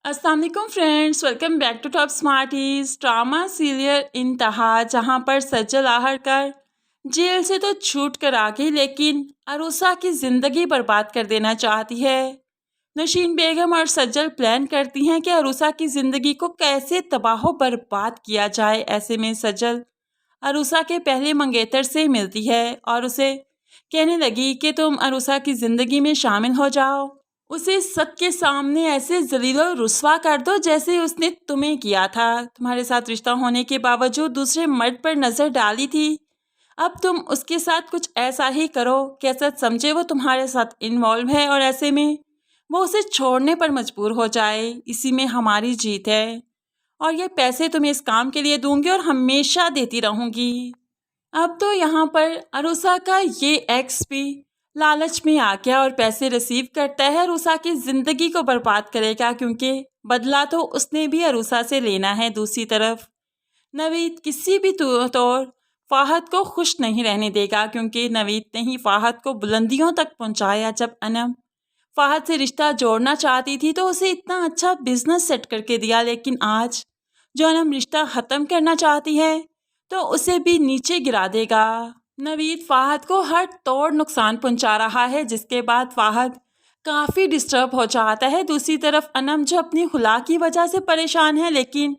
अस्सलाम वालेकुम friends, welcome back to Top Smarties. Drama serial Intaha, जहां पर सज्जल आहरकर जेल से तो छूट कर आ गई, लेकिन अरूसा की ज़िंदगी बर्बाद कर देना चाहती है। नशीन बेगम और सज्जल प्लान करती हैं कि अरूसा की ज़िंदगी को कैसे तबाह बर्बाद किया जाए। ऐसे में सज्जल अरूसा के पहले मंगेतर से मिलती है और उसे कहने लगी कि तुम अरूसा की ज़िंदगी में शामिल हो जाओ, उसे सबके सामने ऐसे जलील और रुस्वा कर दो जैसे उसने तुम्हें किया था। तुम्हारे साथ रिश्ता होने के बावजूद दूसरे मर्द पर नज़र डाली थी, अब तुम उसके साथ कुछ ऐसा ही करो कि ऐसा समझे वो तुम्हारे साथ इन्वॉल्व है और ऐसे में वो उसे छोड़ने पर मजबूर हो जाए। इसी में हमारी जीत है और ये पैसे तुम्हें इस काम के लिए दूंगी और हमेशा देती रहूंगी। अब तो यहाँ पर अरूसा का ये एक्स भी लालच में आ गया और पैसे रिसीव करता है। अरूसा की ज़िंदगी को बर्बाद करेगा, क्योंकि बदला तो उसने भी अरूसा से लेना है। दूसरी तरफ नवीद किसी भी तौर फ़ाहद को खुश नहीं रहने देगा, क्योंकि नवीद ने ही फ़ाहद को बुलंदियों तक पहुंचाया। जब अनम फ़ाहद से रिश्ता जोड़ना चाहती थी तो उसे इतना अच्छा बिजनेस सेट करके दिया, लेकिन आज जो अनम रिश्ता ख़त्म करना चाहती है तो उसे भी नीचे गिरा देगा। नवीद फ़ाहद को हर तौर नुकसान पहुंचा रहा है, जिसके बाद फ़ाहद काफ़ी डिस्टर्ब हो जाता है। दूसरी तरफ अनम जो अपनी खुला की वजह से परेशान है, लेकिन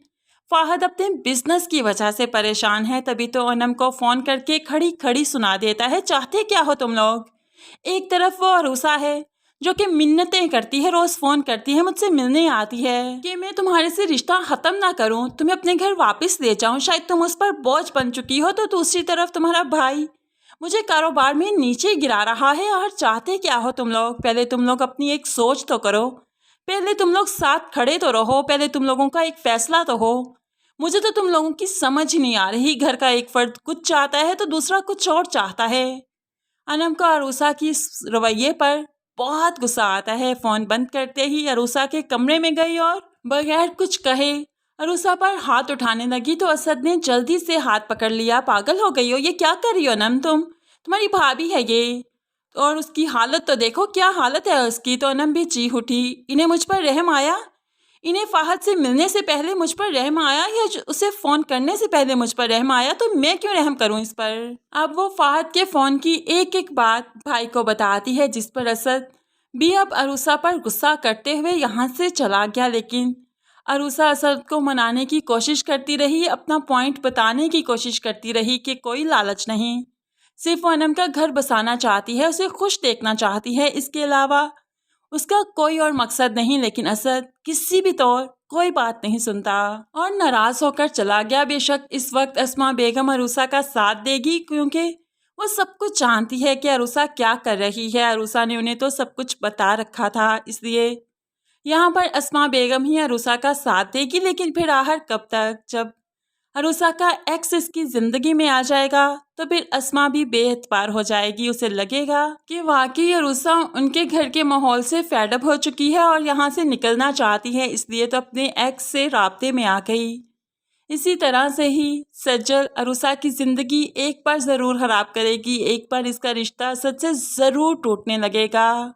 फ़ाहद अपने बिजनेस की वजह से परेशान है। तभी तो अनम को फ़ोन करके खड़ी खड़ी सुना देता है, चाहते क्या हो तुम लोग। एक तरफ वो अरूसा है जो कि मिन्नतें करती है, रोज़ फ़ोन करती है, मुझसे मिलने आती है कि मैं तुम्हारे से रिश्ता ख़त्म ना करूं, तुम्हें अपने घर वापस ले जाऊं, शायद तुम उस पर बोझ बन चुकी हो। तो दूसरी तरफ तुम्हारा भाई मुझे कारोबार में नीचे गिरा रहा है। और चाहते क्या हो तुम लोग, पहले तुम लोग अपनी एक सोच तो करो, पहले तुम लोग साथ खड़े तो रहो, पहले तुम लोगों का एक फ़ैसला तो हो। मुझे तो तुम लोगों की समझ ही नहीं आ रही, घर का एक फ़र्द कुछ चाहता है तो दूसरा कुछ और चाहता है। अनम को अरूसा की इस रवैये पर बहुत गुस्सा आता है। फ़ोन बंद करते ही अरूसा के कमरे में गई और बगैर कुछ कहे अरूसा पर हाथ उठाने लगी, तो असद ने जल्दी से हाथ पकड़ लिया। पागल हो गई हो, ये क्या कर रही हो अनम, तुम्हारी भाभी है ये, और उसकी हालत तो देखो, क्या हालत है उसकी। तो अनम भी चीख उठी, इन्हें मुझ पर रहम आया, इन्हें फ़ाहद से मिलने से पहले मुझ पर रहम आया या उसे फ़ोन करने से पहले मुझ पर रहम आया, तो मैं क्यों रहम करूं इस पर। अब वो फ़ाहद के फ़ोन की एक एक बात भाई को बताती है, जिस पर असद भी अब अरूसा पर गुस्सा करते हुए यहाँ से चला गया। लेकिन अरूसा असद को मनाने की कोशिश करती रही, अपना पॉइंट बताने की कोशिश करती रही कि कोई लालच नहीं, सिर्फ वो अनम का घर बसाना चाहती है, उसे खुश देखना चाहती है, इसके अलावा उसका कोई और मकसद नहीं। लेकिन असद किसी भी तौर कोई बात नहीं सुनता और नाराज होकर चला गया। बेशक इस वक्त अस्मा बेगम अरूसा का साथ देगी, क्योंकि वो सब कुछ जानती है कि अरूसा क्या कर रही है। अरूसा ने उन्हें तो सब कुछ बता रखा था, इसलिए यहाँ पर अस्मा बेगम ही अरूसा का साथ देगी। लेकिन फिर आखिर कब तक, जब अरूसा का एक्स इसकी ज़िंदगी में आ जाएगा तो फिर अस्मा भी बेएतबार हो जाएगी। उसे लगेगा कि वाकई अरूसा उनके घर के माहौल से फेडअप हो चुकी है और यहाँ से निकलना चाहती है, इसलिए तो अपने एक्स से राब्ते में आ गई। इसी तरह से ही सज्जल अरूसा की ज़िंदगी एक बार ज़रूर खराब करेगी, एक बार इसका रिश्ता सच से ज़रूर टूटने लगेगा।